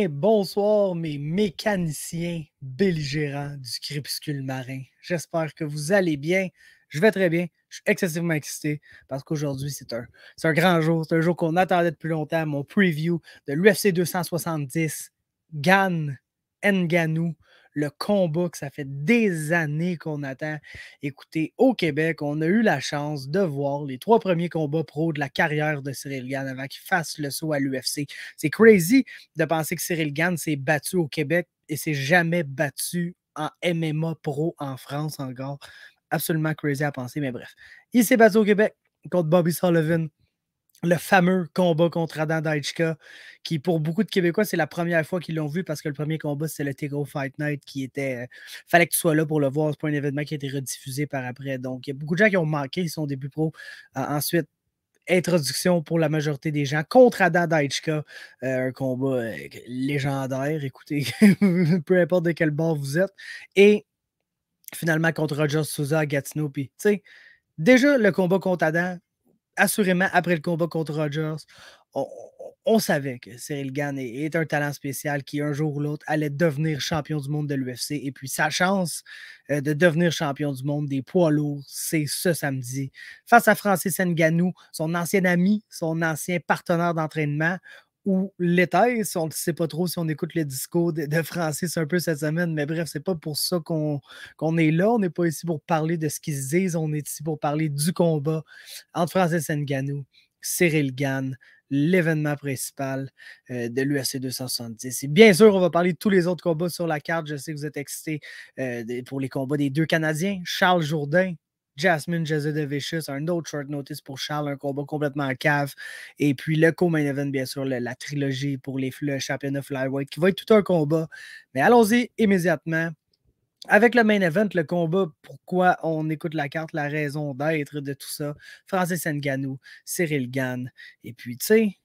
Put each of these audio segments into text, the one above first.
Bonsoir, mes mécaniciens belligérants du crépuscule marin. J'espère que vous allez bien. Je vais très bien. Je suis excessivement excité parce qu'aujourd'hui, c'est un grand jour. C'est un jour qu'on attendait depuis longtemps. Mon preview de l'UFC 270, Gan Ngannou, le combat que ça fait des années qu'on attend. Écoutez, au Québec, on a eu la chance de voir les 3 premiers combats pro de la carrière de Cyril Gane avant qu'il fasse le saut à l'UFC. C'est crazy de penser que Cyril Gane s'est battu au Québec et s'est jamais battu en MMA pro en France encore. Absolument crazy à penser, mais bref. Il s'est battu au Québec contre Bobby Sullivan. Le fameux combat contre Adam Daichka, qui pour beaucoup de Québécois, c'est la première fois qu'ils l'ont vu parce que le premier combat, c'était le Tegro Fight Night qui était. Fallait que tu sois là pour le voir. C'est pas un événement qui a été rediffusé par après. Donc, il y a beaucoup de gens qui ont manqué son début pro. Ensuite, introduction pour la majorité des gens contre Adam Daichka, un combat légendaire. Écoutez, peu importe de quel bord vous êtes. Et finalement, contre Roger Souza à Gatineau. Puis, tu sais, déjà, le combat contre Adam, assurément, après le combat contre Rogers, on savait que Cyril Gane est un talent spécial qui, un jour ou l'autre, allait devenir champion du monde de l'UFC. Et puis, sa chance de devenir champion du monde des poids lourds, c'est ce samedi. Face à Francis Ngannou, son ancien ami, son ancien partenaire d'entraînement, ou l'était-ce, on ne sait pas trop si on écoute le discours de Francis un peu cette semaine, mais bref, c'est pas pour ça qu'on est là. On n'est pas ici pour parler de ce qu'ils se disent, on est ici pour parler du combat entre Francis Ngannou, Cyril Gane, l'événement principal de l'UFC 270. Et bien sûr, on va parler de tous les autres combats sur la carte. Je sais que vous êtes excités pour les combats des deux Canadiens, Charles Jourdain, Jasmine Jasudavicius, un autre short notice pour Charles, un combat complètement en cave. Et puis le co-main event, bien sûr, la trilogie pour le championnat flyweight, qui va être tout un combat. Mais allons-y immédiatement. Avec le main event, le combat, pourquoi on écoute la carte, la raison d'être de tout ça, Francis Ngannou, Cyril Gane. Et puis, tu sais,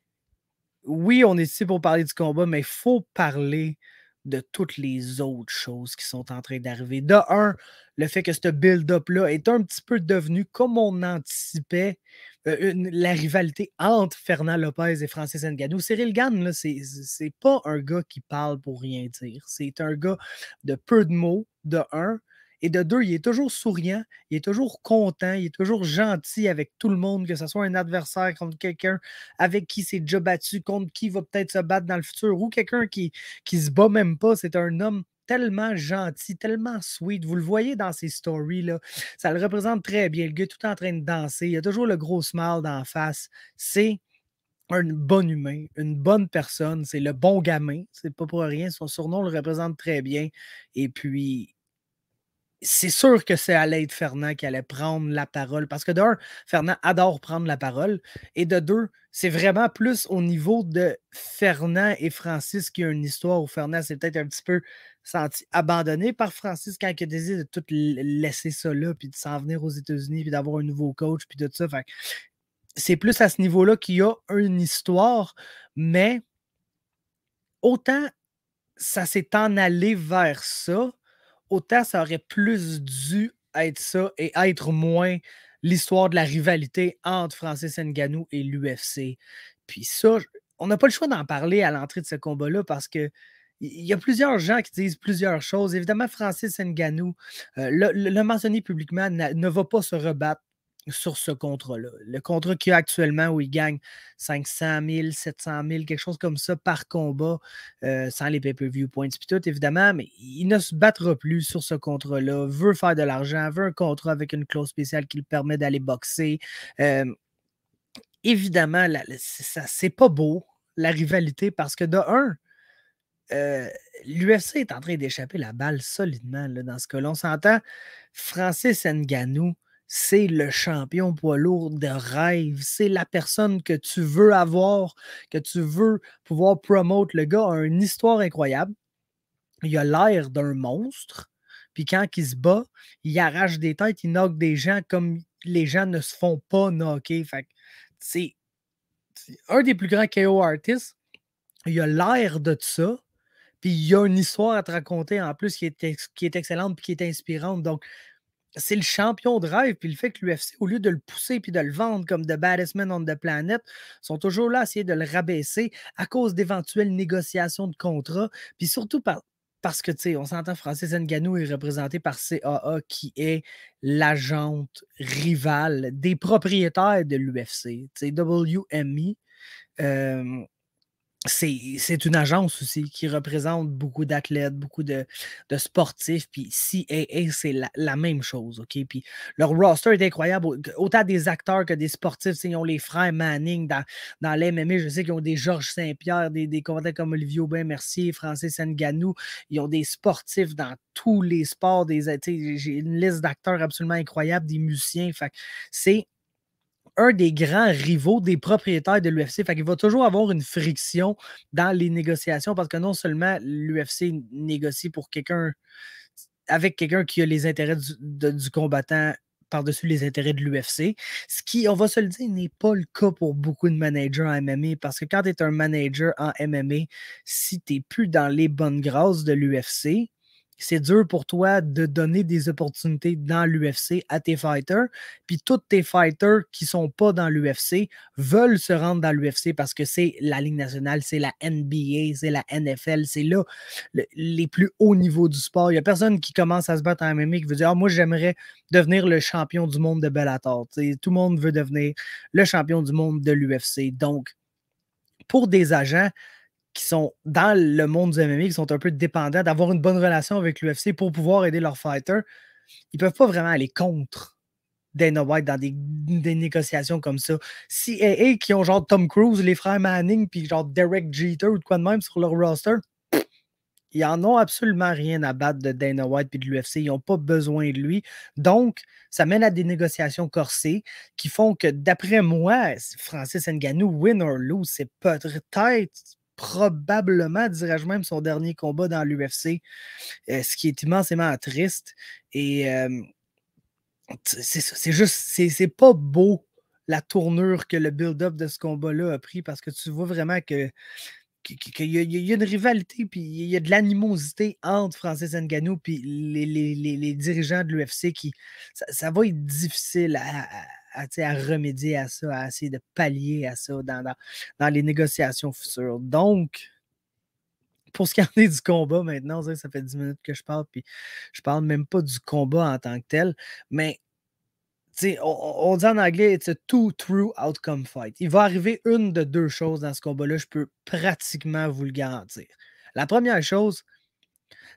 oui, on est ici pour parler du combat, mais il faut parler de toutes les autres choses qui sont en train d'arriver. De un, le fait que ce build-up-là est un petit peu devenu, comme on anticipait, la rivalité entre Fernand Lopez et Francis Ngannou. Cyril Gane, c'est pas un gars qui parle pour rien dire. C'est un gars de peu de mots, de un. Et de deux, il est toujours souriant, il est toujours content, il est toujours gentil avec tout le monde, que ce soit un adversaire contre quelqu'un avec qui s'est déjà battu, contre qui va peut-être se battre dans le futur, ou quelqu'un qui se bat même pas. C'est un homme tellement gentil, tellement sweet. Vous le voyez dans ses stories, là. Ça le représente très bien. Le gars est tout en train de danser. Il a toujours le gros smile d'en face. C'est un bon humain, une bonne personne. C'est le bon gamin. C'est pas pour rien. Son surnom le représente très bien. Et puis, c'est sûr que c'est allait être Fernand qui allait prendre la parole. Parce que d'un, Fernand adore prendre la parole. Et de deux, c'est vraiment plus au niveau de Fernand et Francis qu'il y a une histoire où Fernand s'est peut-être un petit peu senti abandonné par Francis quand il a décidé de tout laisser ça là, puis de s'en venir aux États-Unis, puis d'avoir un nouveau coach, puis de tout ça. Fait c'est plus à ce niveau-là qu'il y a une histoire, mais autant ça s'est en allé vers ça, autant ça aurait plus dû être ça et être moins l'histoire de la rivalité entre Francis Ngannou et l'UFC. Puis ça, on n'a pas le choix d'en parler à l'entrée de ce combat-là parce que il y a plusieurs gens qui disent plusieurs choses. Évidemment, Francis Ngannou, le mentionner publiquement, ne va pas se rebattre sur ce contrat-là. Le contrat qu'il y a actuellement où il gagne 500 000, 700 000, quelque chose comme ça par combat, sans les pay-per-view points puis tout, évidemment, mais il ne se battra plus sur ce contrat-là, veut faire de l'argent, veut un contrat avec une clause spéciale qui lui permet d'aller boxer. Évidemment, c'est pas beau, la rivalité, parce que de un, l'UFC est en train d'échapper la balle solidement là, dans ce cas-là. On s'entend, Francis Ngannou, c'est le champion poids lourd de rêve. C'est la personne que tu veux avoir, que tu veux pouvoir promote. Le gars a une histoire incroyable. Il a l'air d'un monstre. Puis quand il se bat, il arrache des têtes, il knock des gens comme les gens ne se font pas knocker. Fait que c'est un des plus grands KO artists. Il a l'air de ça. Puis il y a une histoire à te raconter en plus qui est excellente et qui est inspirante. Donc, c'est le champion de rêve, puis le fait que l'UFC, au lieu de le pousser puis de le vendre comme The Baddest Man on the Planet, sont toujours là à essayer de le rabaisser à cause d'éventuelles négociations de contrats, puis surtout parce que, tu sais, on s'entend, Francis Ngannou est représenté par CAA, qui est l'agente rivale des propriétaires de l'UFC, tu sais, WME. euh, c'est une agence aussi qui représente beaucoup d'athlètes, beaucoup de sportifs. Puis CAA, c'est la même chose, OK? Puis leur roster est incroyable. Autant des acteurs que des sportifs. Ils ont les frères Manning dans l'MMA. Je sais qu'ils ont des Georges Saint-Pierre, des combattants comme Olivier Aubin-Mercier, Francis Ngannou. Ils ont des sportifs dans tous les sports. J'ai une liste d'acteurs absolument incroyable, des musiciens. Fait que c'est un des grands rivaux des propriétaires de l'UFC. Fait qu'il va toujours avoir une friction dans les négociations parce que non seulement l'UFC négocie pour quelqu'un avec quelqu'un qui a les intérêts du combattant par-dessus les intérêts de l'UFC, ce qui, on va se le dire, n'est pas le cas pour beaucoup de managers en MMA parce que quand tu es un manager en MMA, si tu n'es plus dans les bonnes grâces de l'UFC, c'est dur pour toi de donner des opportunités dans l'UFC à tes fighters. Puis tous tes fighters qui ne sont pas dans l'UFC veulent se rendre dans l'UFC parce que c'est la Ligue nationale, c'est la NBA, c'est la NFL, c'est là les plus hauts niveaux du sport. Il n'y a personne qui commence à se battre en MMA qui veut dire moi, j'aimerais devenir le champion du monde de Bellator. T'sais, tout le monde veut devenir le champion du monde de l'UFC. Donc, pour des agents qui sont dans le monde du MMA, qui sont un peu dépendants d'avoir une bonne relation avec l'UFC pour pouvoir aider leurs fighters, ils ne peuvent pas vraiment aller contre Dana White dans des négociations comme ça. CAA qui ont genre Tom Cruise, les frères Manning, puis genre Derek Jeter ou de quoi de même sur leur roster, ils en ont absolument rien à battre de Dana White et de l'UFC. Ils n'ont pas besoin de lui. Donc, ça mène à des négociations corsées qui font que, d'après moi, Francis Ngannou, win or lose, c'est peut-être, probablement, dirais-je même, son dernier combat dans l'UFC, ce qui est immensément triste. Et c'est juste, c'est pas beau la tournure que le build-up de ce combat-là a pris parce que tu vois vraiment qu'il y a une rivalité, puis il y a de l'animosité entre Francis Ngannou et les dirigeants de l'UFC qui ça va être difficile à remédier à ça, à essayer de pallier à ça dans les négociations futures. Donc, pour ce qui en est du combat maintenant, ça fait 10 minutes que je parle, puis je parle même pas du combat en tant que tel, mais on dit en anglais, it's a two-true outcome fight. Il va arriver une de deux choses dans ce combat-là, je peux pratiquement vous le garantir. La première chose,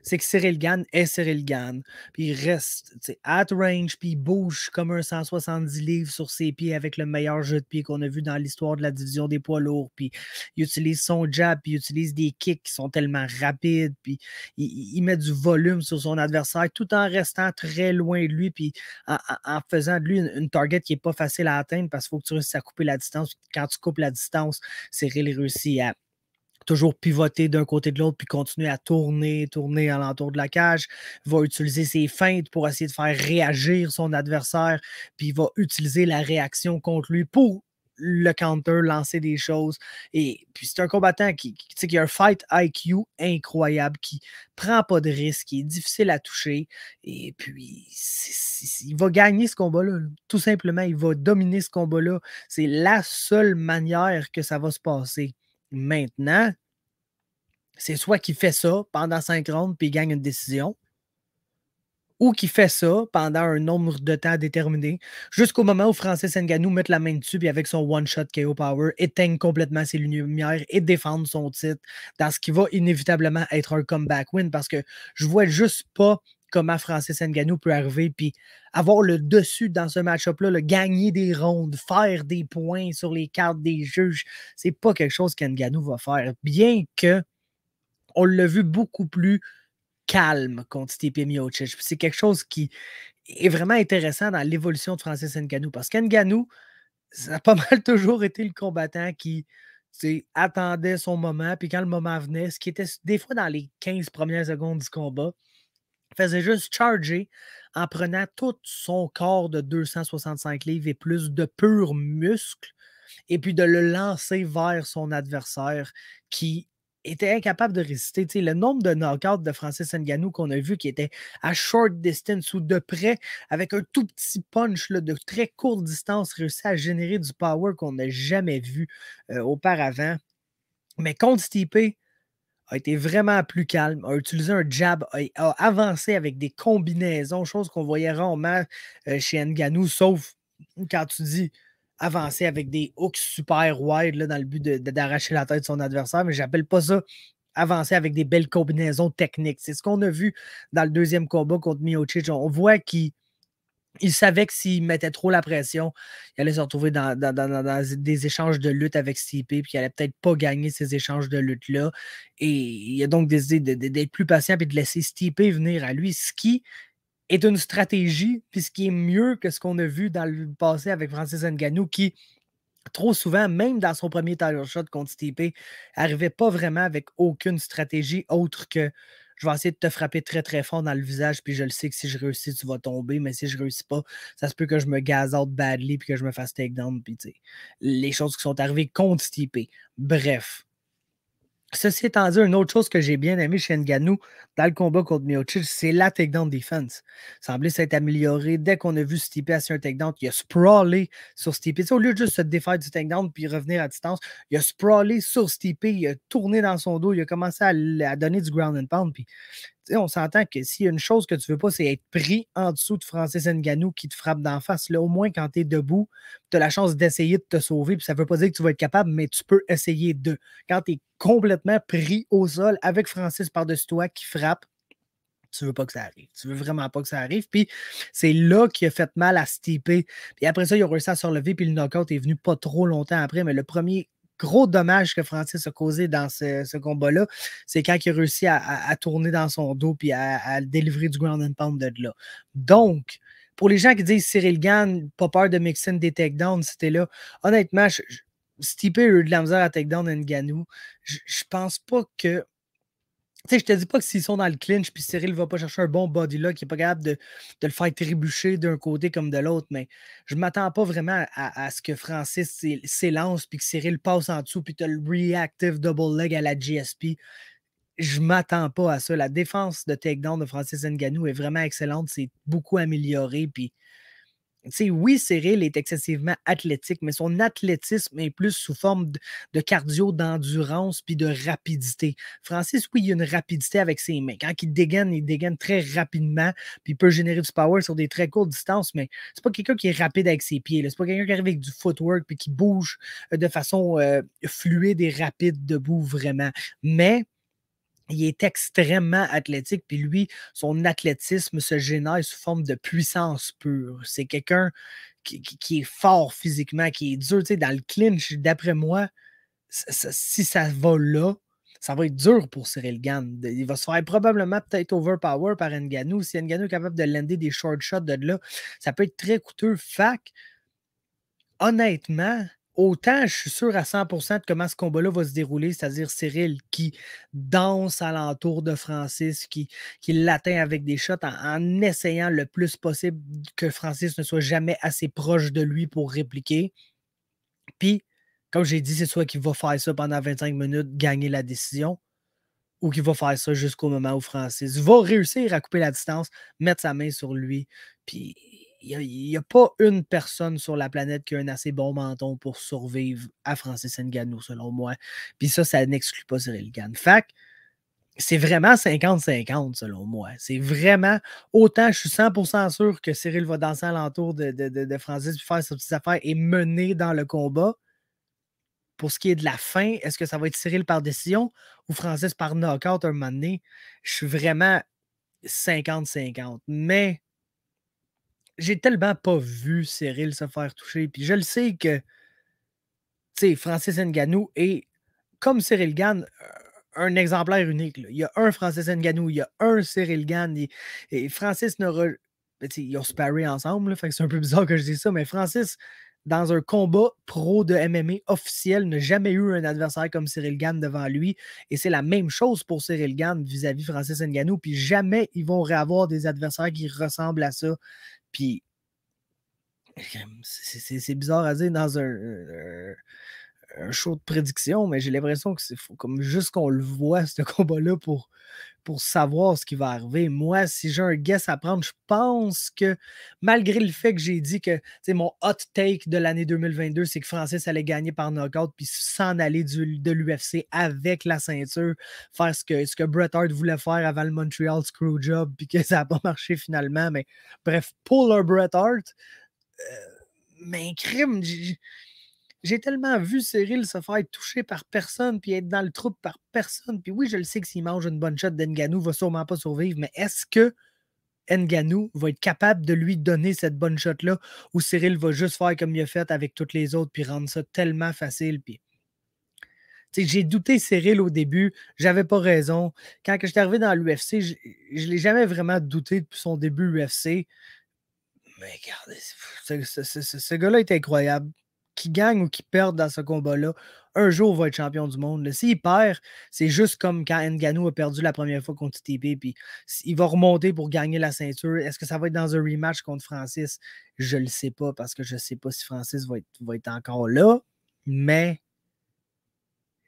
c'est que Cyril Gane est Cyril Gane. Puis il reste at range, puis il bouge comme un 170 livres sur ses pieds avec le meilleur jeu de pied qu'on a vu dans l'histoire de la division des poids lourds. Puis il utilise son jab, puis il utilise des kicks qui sont tellement rapides, puis il met du volume sur son adversaire tout en restant très loin de lui, puis en faisant de lui une target qui n'est pas facile à atteindre parce qu'il faut que tu réussisses à couper la distance. Quand tu coupes la distance, Cyril réussit à toujours pivoter d'un côté de l'autre puis continuer à tourner alentour de la cage. Il va utiliser ses feintes pour essayer de faire réagir son adversaire, puis il va utiliser la réaction contre lui pour le counter, lancer des choses. Et puis c'est un combattant qui a un fight IQ incroyable, qui prend pas de risque, qui est difficile à toucher. Et puis il va gagner ce combat-là. Tout simplement, il va dominer ce combat-là. C'est la seule manière que ça va se passer. Maintenant, c'est soit qu'il fait ça pendant 5 rounds puis il gagne une décision, ou qu'il fait ça pendant un nombre de temps déterminé, jusqu'au moment où Francis Ngannou met la main dessus puis avec son one-shot KO power, éteigne complètement ses lumières et défendre son titre dans ce qui va inévitablement être un comeback win parce que je vois juste pas comment Francis Ngannou peut arriver puis avoir le dessus dans ce match-up-là, gagner des rondes, faire des points sur les cartes des juges. C'est pas quelque chose qu'Ngannou va faire. Bien que on l'a vu beaucoup plus calme contre Stipe Miocic. C'est quelque chose qui est vraiment intéressant dans l'évolution de Francis Ngannou parce qu'Ngannou, ça a pas mal toujours été le combattant qui attendait son moment, puis quand le moment venait, ce qui était des fois dans les 15 premières secondes du combat, faisait juste charger en prenant tout son corps de 265 livres et plus de pur muscle et puis de le lancer vers son adversaire qui était incapable de résister. Tu sais, le nombre de knockouts de Francis Ngannou qu'on a vu qui était à short distance ou de près, avec un tout petit punch là, de très courte distance, réussi à générer du power qu'on n'a jamais vu auparavant. Mais contre Stipe, a été vraiment plus calme, a utilisé un jab, a avancé avec des combinaisons, chose qu'on voyait rarement chez Ngannou, sauf quand tu dis avancer avec des hooks super wide là, dans le but d'arracher la tête de son adversaire, mais j'appelle pas ça avancer avec des belles combinaisons techniques. C'est ce qu'on a vu dans le deuxième combat contre Miocic. On voit qu'il savait que s'il mettait trop la pression, il allait se retrouver dans des échanges de lutte avec Stipe, puis il allait peut-être pas gagner ces échanges de lutte-là. Et il a donc décidé d'être plus patient et de laisser Stipe venir à lui, ce qui est une stratégie, puis ce qui est mieux que ce qu'on a vu dans le passé avec Francis Ngannou, qui trop souvent, même dans son premier title shot contre Stipe, n'arrivait pas vraiment avec aucune stratégie autre que je vais essayer de te frapper très très fort dans le visage, puis je le sais que si je réussis, tu vas tomber, mais si je réussis pas, ça se peut que je me gaze out badly, puis que je me fasse takedown, puis tu sais, les choses qui sont arrivées contre Stipe. Bref. Ceci étant dit, une autre chose que j'ai bien aimé chez Ngannou dans le combat contre Miocic, c'est la takedown defense. Ça semblait s'être amélioré dès qu'on a vu Stipe assurer un takedown. Il a sprawlé sur Stipe. Tu sais, au lieu de juste se défaire du takedown puis revenir à distance, il a sprawlé sur Stipe, il a tourné dans son dos, il a commencé à donner du ground and pound. Puis on s'entend que s'il y a une chose que tu veux pas, c'est être pris en dessous de Francis Ngannou qui te frappe d'en face. Là, au moins, quand tu es debout, tu as la chance d'essayer de te sauver. Puis ça ne veut pas dire que tu vas être capable, mais tu peux essayer de. Quand tu es complètement pris au sol avec Francis par-dessus toi qui frappe, tu veux pas que ça arrive. Tu veux vraiment pas que ça arrive. Puis c'est là qu'il a fait mal à Stipe. Puis après ça, il a réussi à se relever. Puis le knockout est venu pas trop longtemps après. Mais le premier gros dommage que Francis a causé dans ce combat-là, c'est quand il a réussi à tourner dans son dos puis à délivrer du ground and pound de là. Donc, pour les gens qui disent Cyril Gane, pas peur de mixer des takedowns, c'était là. Honnêtement, Stipe a eu de la misère à takedown Ngannou. Je pense pas que. Tu sais, je te dis pas que s'ils sont dans le clinch puis Cyril va pas chercher un bon body lock, qui est pas capable de le faire trébucher d'un côté comme de l'autre, mais je m'attends pas vraiment à ce que Francis s'élance puis que Cyril passe en dessous puis tu as le reactive double leg à la GSP. Je m'attends pas à ça. La défense de takedown de Francis Ngannou est vraiment excellente. C'est beaucoup amélioré. Puis tu sais, oui, Cyril est excessivement athlétique, mais son athlétisme est plus sous forme de cardio, d'endurance puis de rapidité. Francis, oui, il a une rapidité avec ses mains. Quand il dégaine très rapidement, puis il peut générer du power sur des très courtes distances, mais c'est pas quelqu'un qui est rapide avec ses pieds. C'est pas quelqu'un qui arrive avec du footwork puis qui bouge de façon fluide et rapide debout, vraiment. Mais il est extrêmement athlétique, puis lui, son athlétisme se génère sous forme de puissance pure. C'est quelqu'un qui est fort physiquement, qui est dur. Tu sais, dans le clinch, d'après moi, si ça va là, ça va être dur pour Cyril Gane. Il va se faire probablement peut-être overpower par Ngannou. Si Ngannou est capable de lander des short shots de là, ça peut être très coûteux. Fac, honnêtement, autant je suis sûr à 100% de comment ce combat-là va se dérouler, c'est-à-dire Cyril qui danse alentour de Francis, qui l'atteint avec des shots en essayant le plus possible que Francis ne soit jamais assez proche de lui pour répliquer. Puis, comme j'ai dit, c'est soit qu'il va faire ça pendant 25 minutes, gagner la décision, ou qu'il va faire ça jusqu'au moment où Francis va réussir à couper la distance, mettre sa main sur lui, puis il n'y a pas une personne sur la planète qui a un assez bon menton pour survivre à Francis Ngannou, selon moi. Puis ça n'exclut pas Cyril Gane. Fait que c'est vraiment 50-50, selon moi. C'est vraiment, autant je suis 100% sûr que Cyril va danser alentour de Francis, puis faire ses petites affaires et mener dans le combat. Pour ce qui est de la fin, est-ce que ça va être Cyril par décision ou Francis par knockout un moment donné? Je suis vraiment 50-50. Mais j'ai tellement pas vu Cyril se faire toucher. Puis je le sais que, tu sais, Francis Ngannou est, comme Cyril Gane, un exemplaire unique. Là. Il y a un Francis Ngannou, il y a un Cyril Gane. Et Francis n'aura. Ben, ils ont sparé ensemble, là, fait que c'est un peu bizarre que je dise ça, mais Francis, dans un combat pro de MMA officiel, n'a jamais eu un adversaire comme Cyril Gane devant lui. Et c'est la même chose pour Cyril Gane vis-à-vis Francis Ngannou. Puis jamais ils vont réavoir des adversaires qui ressemblent à ça. Puis c'est bizarre à dire dans un show de prédiction, mais j'ai l'impression que c'est comme juste qu'on le voit, ce combat-là, pour savoir ce qui va arriver. Moi, si j'ai un guess à prendre, je pense que malgré le fait que j'ai dit que mon hot take de l'année 2022, c'est que Francis allait gagner par knockout puis s'en aller de l'UFC avec la ceinture, faire ce que Bret Hart voulait faire avant le Montreal Screwjob puis que ça n'a pas marché finalement. Mais bref, pour le Bret Hart, mais crime, j'ai tellement vu Cyril se faire toucher par personne puis être dans le troupe par personne. Puis oui, je le sais que s'il mange une bonne shot d'Ngannou, il va sûrement pas survivre, mais est-ce que Ngannou va être capable de lui donner cette bonne shot-là ou Cyril va juste faire comme il a fait avec toutes les autres puis rendre ça tellement facile? Puis j'ai douté Cyril au début, j'avais pas raison. Quand je suis arrivé dans l'UFC, je ne l'ai jamais vraiment douté depuis son début UFC. Mais regardez, ce gars-là est incroyable. Qu'il gagne ou qu'il perde dans ce combat-là, un jour, il va être champion du monde. S'il perd, c'est juste comme quand Ngannou a perdu la première fois contre TP, puis il va remonter pour gagner la ceinture. Est-ce que ça va être dans un rematch contre Francis? Je ne le sais pas, parce que je ne sais pas si Francis va être encore là, mais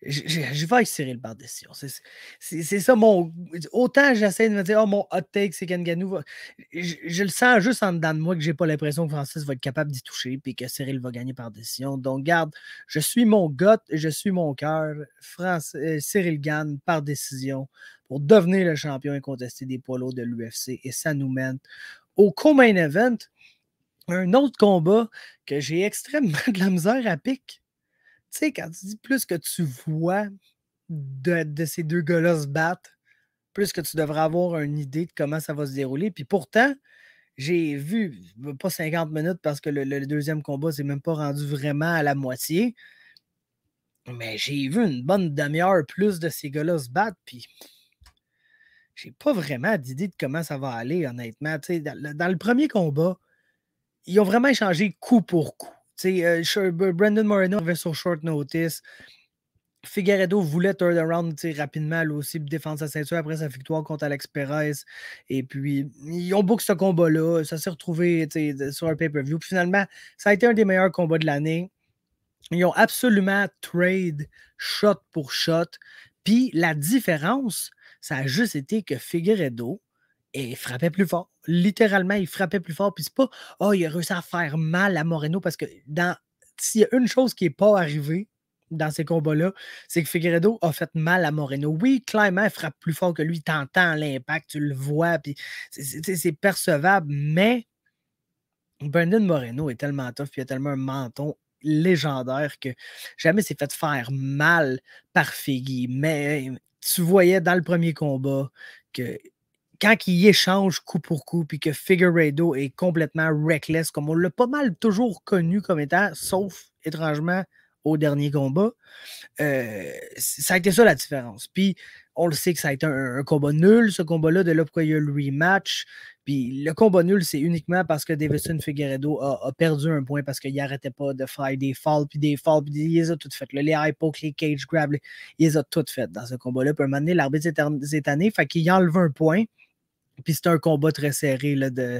je vais avec Cyril par décision. C'est ça mon. Autant j'essaie de me dire, oh, mon hot take, c'est qu'Ngannou va. Je le sens juste en dedans de moi que j'ai pas l'impression que Francis va être capable d'y toucher et que Cyril va gagner par décision. Donc, garde, je suis mon gut et je suis mon cœur. Cyril gagne par décision pour devenir le champion incontesté des poids lourds de l'UFC. Et ça nous mène au co-main event. Un autre combat que j'ai extrêmement de la misère à pique. Tu sais, quand tu dis plus que tu vois de ces deux gars-là se battre, plus que tu devrais avoir une idée de comment ça va se dérouler. Puis pourtant, j'ai vu, pas 50 minutes parce que le deuxième combat s'est même pas rendu vraiment à la moitié, mais j'ai vu une bonne demi-heure plus de ces gars-là se battre, puis j'ai pas vraiment d'idée de comment ça va aller, honnêtement. Tu sais, dans le premier combat, ils ont vraiment échangé coup pour coup. Brandon Moreno avait sur short notice. Figueiredo voulait turn around rapidement, lui aussi, pour défendre sa ceinture après sa victoire contre Alex Perez. Et puis, ils ont booké ce combat-là. Ça s'est retrouvé sur un pay-per-view. Puis finalement, ça a été un des meilleurs combats de l'année. Ils ont absolument trade shot pour shot. Puis la différence, ça a juste été que Figueiredo frappait plus fort. Littéralement, il frappait plus fort. Puis c'est pas, oh, il a réussi à faire mal à Moreno parce que s'il y a une chose qui n'est pas arrivée dans ces combats-là, c'est que Figueiredo a fait mal à Moreno. Oui, clairement, il frappe plus fort que lui. Tu entends l'impact, tu le vois, puis c'est percevable, mais Brandon Moreno est tellement tough, puis il a tellement un menton légendaire que jamais s'est fait faire mal par Figgy. Mais tu voyais dans le premier combat que quand il échange coup pour coup, puis que Figueiredo est complètement reckless, comme on l'a pas mal toujours connu comme étant, sauf étrangement au dernier combat, ça a été ça la différence. Puis on le sait que ça a été un combat nul, ce combat-là, de là pourquoi il y a eu le rematch. Puis le combat nul, c'est uniquement parce que Deiveson Figueiredo a perdu un point parce qu'il n'arrêtait pas de faire des falls, puis il les a toutes faites. Les high pokes, les cage grabs, il les a toutes faites dans ce combat-là. Puis à un moment donné, l'arbitre s'est tanné, fait qu'il enlève un point. Puis c'était un combat très serré là, de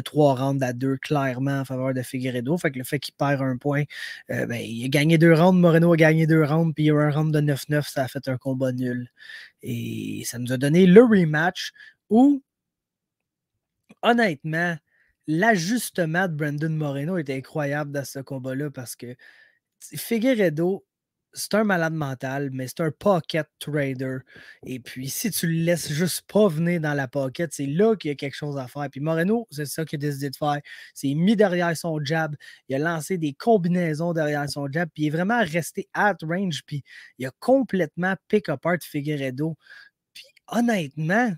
3 rounds à 2, clairement en faveur de Figueiredo. Fait que le fait qu'il perd un point, il a gagné 2 rounds, Moreno a gagné 2 rounds, puis il y a eu un round de 9-9, ça a fait un combat nul. Et ça nous a donné le rematch où, honnêtement, l'ajustement de Brandon Moreno était incroyable dans ce combat-là parce que Figueiredo, c'est un malade mental, mais c'est un pocket trader. Et puis, si tu le laisses juste pas venir dans la pocket, c'est là qu'il y a quelque chose à faire. Puis Moreno, c'est ça qu'il a décidé de faire. C'est mis derrière son jab. Il a lancé des combinaisons derrière son jab. Puis il est vraiment resté at range. Puis il a complètement pick apart Figueiredo. Puis honnêtement,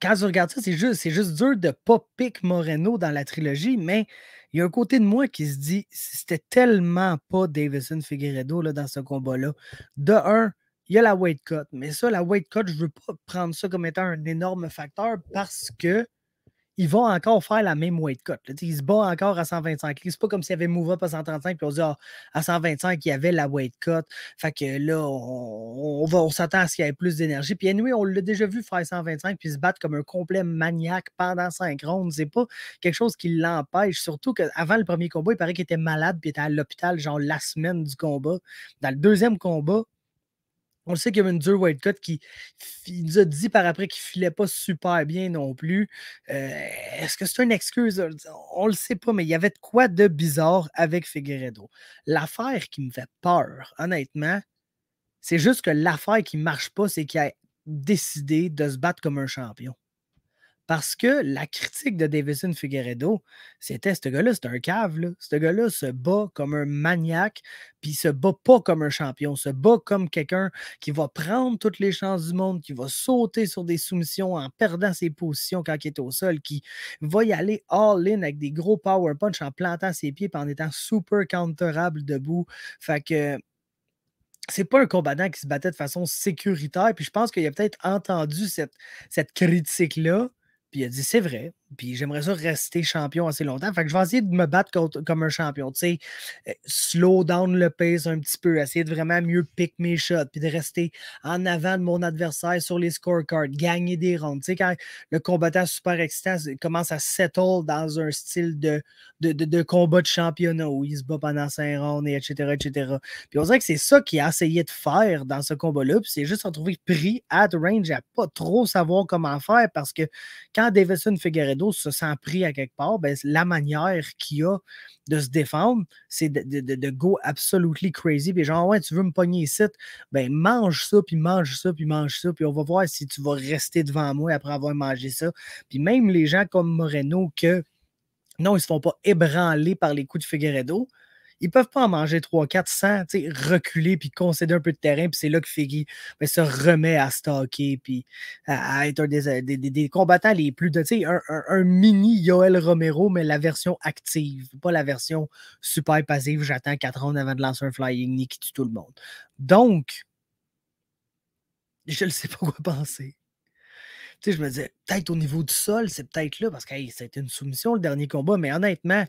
quand tu regardes ça, c'est juste dur de ne pas pick Moreno dans la trilogie, mais il y a un côté de moi qui se dit c'était tellement pas Deiveson Figueiredo là, dans ce combat-là. De un, il y a la weight cut, mais ça, la weight cut, je ne veux pas prendre ça comme étant un énorme facteur parce que il va encore faire la même weight cut. Là. Il se bat encore à 125 livres. C'est pas comme s'il y avait move up à 135 puis on dit à 125, il y avait la weight cut. Fait que là, on s'attend à ce qu'il y ait plus d'énergie. Puis anyway, on l'a déjà vu faire 125 puis se battre comme un complet maniaque pendant 5 rondes. C'est pas quelque chose qui l'empêche. Surtout qu'avant le premier combat, il paraît qu'il était malade puis était à l'hôpital genre la semaine du combat. Dans le deuxième combat, on le sait qu'il y avait une dure weight cut il nous a dit par après qu'il filait pas super bien non plus. Est-ce que c'est une excuse? On le sait pas, mais il y avait de quoi de bizarre avec Figueiredo. L'affaire qui me fait peur, honnêtement, c'est juste que l'affaire qui marche pas, c'est qu'il a décidé de se battre comme un champion. Parce que la critique de Davison Figueiredo, c'était ce gars-là, c'est un cave. Là. Ce gars-là se bat comme un maniaque, puis il se bat pas comme un champion, se bat comme quelqu'un qui va prendre toutes les chances du monde, qui va sauter sur des soumissions en perdant ses positions quand il est au sol, qui va y aller all-in avec des gros power punch en plantant ses pieds et en étant super counterable debout. Fait que c'est pas un combattant qui se battait de façon sécuritaire. Puis je pense qu'il a peut-être entendu cette critique-là. Puis il a dit c'est vrai. Puis j'aimerais ça rester champion assez longtemps. Fait que je vais essayer de me battre comme un champion. Tu sais, slow down le pace un petit peu. Essayer de vraiment mieux pick mes shots. Puis de rester en avant de mon adversaire sur les scorecards. Gagner des rounds. Tu sais, quand le combattant super excitant commence à settle dans un style de combat de championnat où il se bat pendant 5 rounds, et etc., etc. Puis on dirait que c'est ça qu'il a essayé de faire dans ce combat-là. Puis c'est juste retrouvé pris at range à pas trop savoir comment faire parce que quand Davison Figueiredo se sent pris à quelque part, ben, la manière qu'il a de se défendre, c'est de go absolutely crazy. Puis genre, ouais, tu veux me pogner ici, ben mange ça, puis mange ça, puis mange ça, puis on va voir si tu vas rester devant moi après avoir mangé ça. Puis même les gens comme Moreno que non, ils ne se font pas ébranler par les coups de Figueiredo. Ils ne peuvent pas en manger 3-4 sans reculer puis concéder un peu de terrain. Puis c'est là que Figgy se remet à stalker puis à être un des combattants les plus de. Un mini Yoel Romero, mais la version active, pas la version super passive. J'attends 4 rounds avant de lancer un flying knee qui tue tout le monde. Donc, je ne sais pas quoi penser. Tu sais, je me disais, peut-être au niveau du sol, c'est peut-être là, parce que hey, ça a été une soumission le dernier combat, mais honnêtement,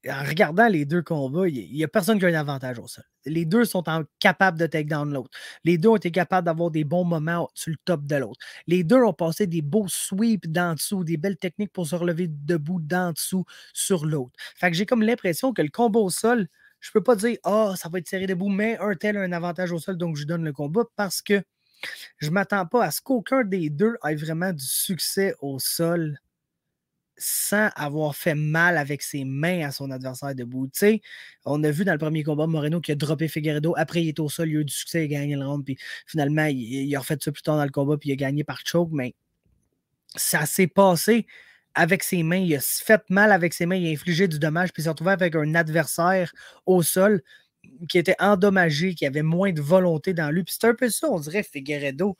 en regardant les deux combats, il n'y a personne qui a un avantage au sol. Les deux sont capables de take down l'autre. Les deux ont été capables d'avoir des bons moments sur le top de l'autre. Les deux ont passé des beaux sweeps d'en dessous, des belles techniques pour se relever debout d'en dessous sur l'autre. Fait que j'ai comme l'impression que le combat au sol, je peux pas dire, ça va être serré debout, mais un tel a un avantage au sol, donc je donne le combat parce que je ne m'attends pas à ce qu'aucun des deux ait vraiment du succès au sol sans avoir fait mal avec ses mains à son adversaire debout. Tu sais, on a vu dans le premier combat Moreno qui a droppé Figueiredo. Après, il est au sol, il a eu du succès, il a gagné le round. Puis finalement, il a refait ça plus tard dans le combat, puis il a gagné par choke. Mais ça s'est passé avec ses mains. Il a fait mal avec ses mains, il a infligé du dommage, puis il s'est retrouvé avec un adversaire au sol qui était endommagé, qui avait moins de volonté dans lui. Puis c'est un peu ça, on dirait, Figueiredo,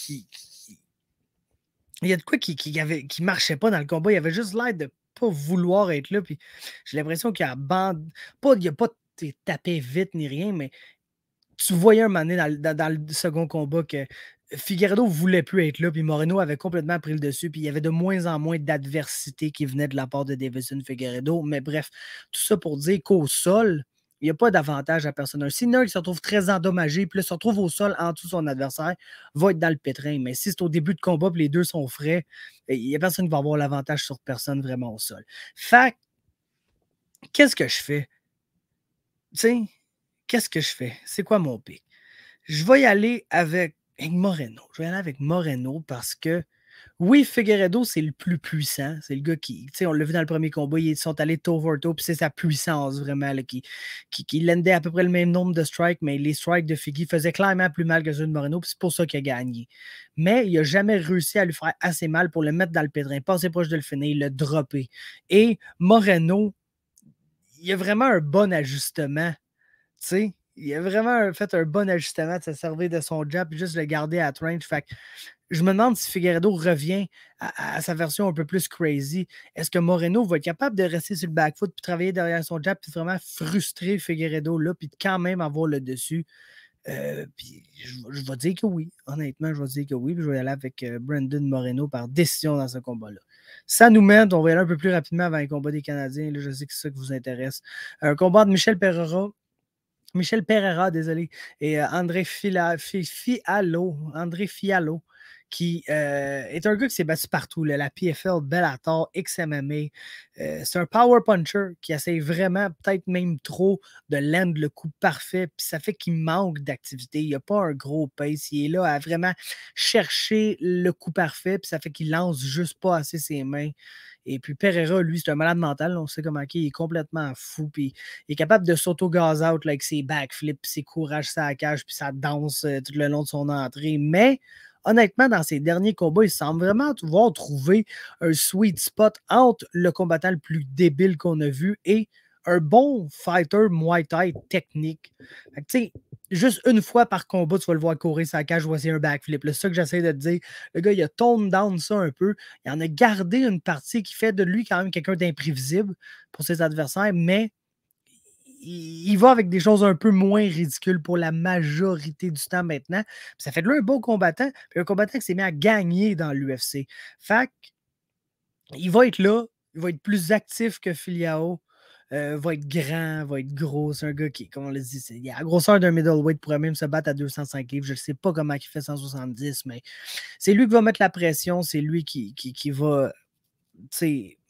il y a de quoi qui marchait pas dans le combat. Il avait juste l'air de pas vouloir être là. Puis j'ai l'impression qu'il a il a pas tapé vite ni rien, mais tu voyais un moment donné dans le second combat que Figueiredo voulait plus être là, puis Moreno avait complètement pris le dessus, puis il y avait de moins en moins d'adversité qui venait de la part de Davison Figueiredo. Mais bref, tout ça pour dire qu'au sol, il n'y a pas d'avantage à personne. Un Sinner qui se retrouve très endommagé, puis là, se retrouve au sol en dessous de son adversaire, va être dans le pétrin. Mais si c'est au début de combat, puis les deux sont frais, il n'y a personne qui va avoir l'avantage sur personne vraiment au sol. Fait qu'est-ce que je fais? Tu sais, qu'est-ce que je fais? C'est quoi mon pic? Je vais y aller avec Moreno. Je vais y aller avec Moreno parce que, oui, Figueiredo, c'est le plus puissant. C'est le gars qui, tu sais, on l'a vu dans le premier combat, ils sont allés toe over toe, puis c'est sa puissance vraiment là, qui landait à peu près le même nombre de strikes, mais les strikes de Figgy faisaient clairement plus mal que ceux de Moreno, puis c'est pour ça qu'il a gagné. Mais il n'a jamais réussi à lui faire assez mal pour le mettre dans le pétrin, passer proche de le finir, le dropper. Et Moreno, il a vraiment un bon ajustement, tu sais. Il a vraiment fait un bon ajustement de se servir de son jab et juste le garder à range. Fait que je me demande si Figueiredo revient à sa version un peu plus crazy. Est-ce que Moreno va être capable de rester sur le back foot puis travailler derrière son jab puis vraiment frustrer Figueiredo là puis quand même avoir le dessus? Puis je vais dire que oui. Honnêtement, je vais dire que oui. Puis je vais aller avec Brandon Moreno par décision dans ce combat-là. Ça nous mène, on va y aller un peu plus rapidement avant le combat des Canadiens. Là, je sais que c'est ça qui vous intéresse. Un combat de Michel Pereira, désolé, et André Fiallo, qui est un gars qui s'est battu partout, là, la PFL, Bellator, XMMA. C'est un power puncher qui essaie vraiment, peut-être même trop, de land le coup parfait, puis ça fait qu'il manque d'activité. Il n'y a pas un gros pace. Il est là à vraiment chercher le coup parfait, puis ça fait qu'il lance juste pas assez ses mains. Et puis Pereira, lui, c'est un malade mental. On sait comment il est complètement fou. Puis il est capable de s'auto-gaz out là, avec ses backflips, ses courages sur la cage, puis sa danse tout le long de son entrée. Mais honnêtement, dans ses derniers combats, il semble vraiment pouvoir trouver un sweet spot entre le combattant le plus débile qu'on a vu et un bon fighter Muay Thai technique. Fait que, juste une fois par combat, tu vas le voir courir sa cage, voici un backflip. C'est ça que j'essaie de te dire. Le gars, il a toned down ça un peu. Il en a gardé une partie qui fait de lui quand même quelqu'un d'imprévisible pour ses adversaires, mais il va avec des choses un peu moins ridicules pour la majorité du temps maintenant. Puis ça fait de lui un bon combattant, puis un combattant qui s'est mis à gagner dans l'UFC. Fait il va être là, il va être plus actif que Filiao, va être grand, va être gros. C'est un gars qui, comme on l'a dit, il a la grosseur d'un middleweight, pourrait même se battre à 205 livres. Je ne sais pas comment il fait 170, mais c'est lui qui va mettre la pression, c'est lui qui va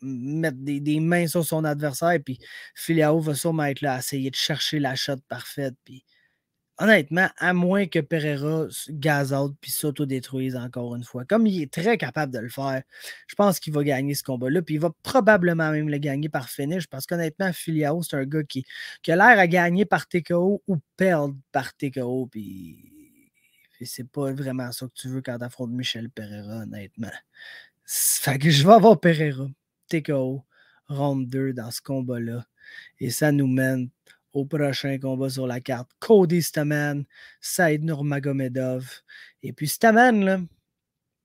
mettre des mains sur son adversaire, puis Filiao va sûrement être là à essayer de chercher la shot parfaite. Puis honnêtement, à moins que Pereira gaz out puis s'auto-détruise encore une fois, comme il est très capable de le faire, je pense qu'il va gagner ce combat-là, puis il va probablement même le gagner par finish, parce qu'honnêtement, Filiao, c'est un gars qui a l'air à gagner par TKO ou perdre par TKO, puis c'est pas vraiment ça que tu veux quand tu affrontes Michel Pereira, honnêtement. Fait que je vais avoir Pereira, TKO, round 2 dans ce combat-là. Et ça nous mène au prochain combat sur la carte. Cody Stamann, Saïd Nurmagomedov. Et puis Stamann, là,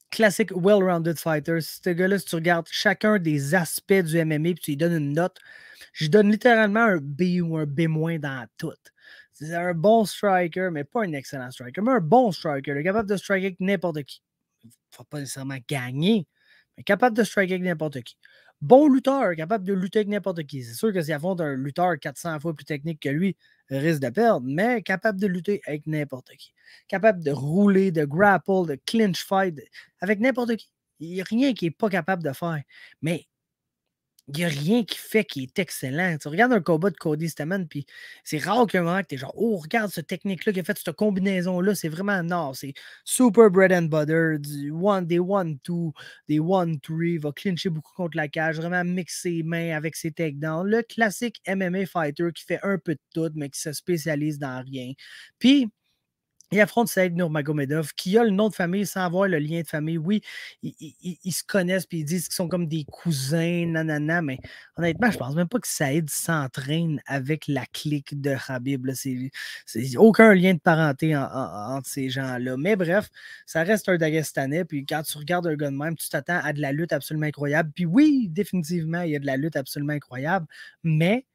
classique well-rounded fighter. Ce gars-là, si tu regardes chacun des aspects du MMA et tu lui donnes une note, je donne littéralement un B ou un B- dans tout. C'est un bon striker, mais pas un excellent striker, mais un bon striker. Il est capable de striker avec n'importe qui. Il ne faut pas nécessairement gagner, mais capable de striker avec n'importe qui. Bon lutteur, capable de lutter avec n'importe qui. C'est sûr que s'il affronte un lutteur 400 fois plus technique que lui, il risque de perdre, mais capable de lutter avec n'importe qui. Capable de rouler, de grapple, de clinch fight avec n'importe qui. Il n'y a rien qu'il n'est pas capable de faire. Mais il n'y a rien qui fait qu'il est excellent. Tu regardes un combat de Cody Stamann, puis c'est rare qu'il y ait un moment que tu es genre, oh, regarde cette technique-là qui a fait cette combinaison-là, c'est vraiment non, c'est super bread and butter, des 1-2, des 1-3, va clincher beaucoup contre la cage, vraiment mixer ses mains avec ses takedowns. Le classique MMA fighter qui fait un peu de tout, mais qui se spécialise dans rien. Puis, il affronte Saïd Nurmagomedov, qui a le nom de famille sans avoir le lien de famille. Oui, ils se connaissent puis ils disent qu'ils sont comme des cousins, nanana, mais honnêtement, je pense même pas que Saïd s'entraîne avec la clique de Khabib. C'est aucun lien de parenté entre ces gens-là. Mais bref, ça reste un Dagestanais, puis quand tu regardes un gars de même, tu t'attends à de la lutte absolument incroyable. Puis oui, définitivement, il y a de la lutte absolument incroyable, mais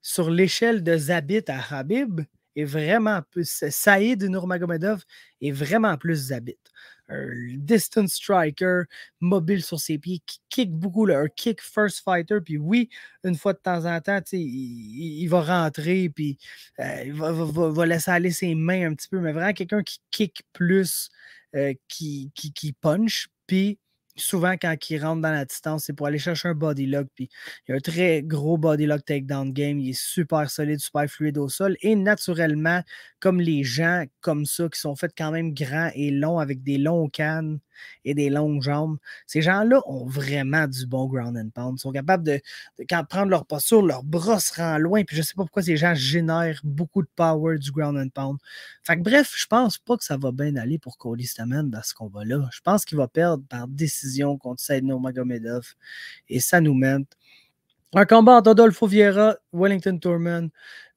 sur l'échelle de Zabit à Khabib, est vraiment plus. Saïd Nurmagomedov est vraiment plus Zabit. Un distance striker, mobile sur ses pieds, qui kick beaucoup, là, un kick first fighter. Puis oui, une fois de temps en temps, il va rentrer, puis il va laisser aller ses mains un petit peu, mais vraiment quelqu'un qui kick plus, qui punch. Puis souvent, quand il rentre dans la distance, c'est pour aller chercher un body lock. Puis il a un très gros body lock takedown game. Il est super solide, super fluide au sol. Et naturellement, comme les gens comme ça, qui sont faits quand même grands et longs, avec des longs cannes et des longues jambes, ces gens-là ont vraiment du bon ground and pound. Ils sont capables quand prendre leur posture, leur bras se rend loin. Puis je ne sais pas pourquoi ces gens génèrent beaucoup de power du ground and pound. Fait que bref, je pense pas que ça va bien aller pour Cody Stamann dans ce combat-là. Je pense qu'il va perdre par décision contre Saïd Nurmagomedov. Et ça nous mène un combat entre Adolfo Vieira, Wellington Turman.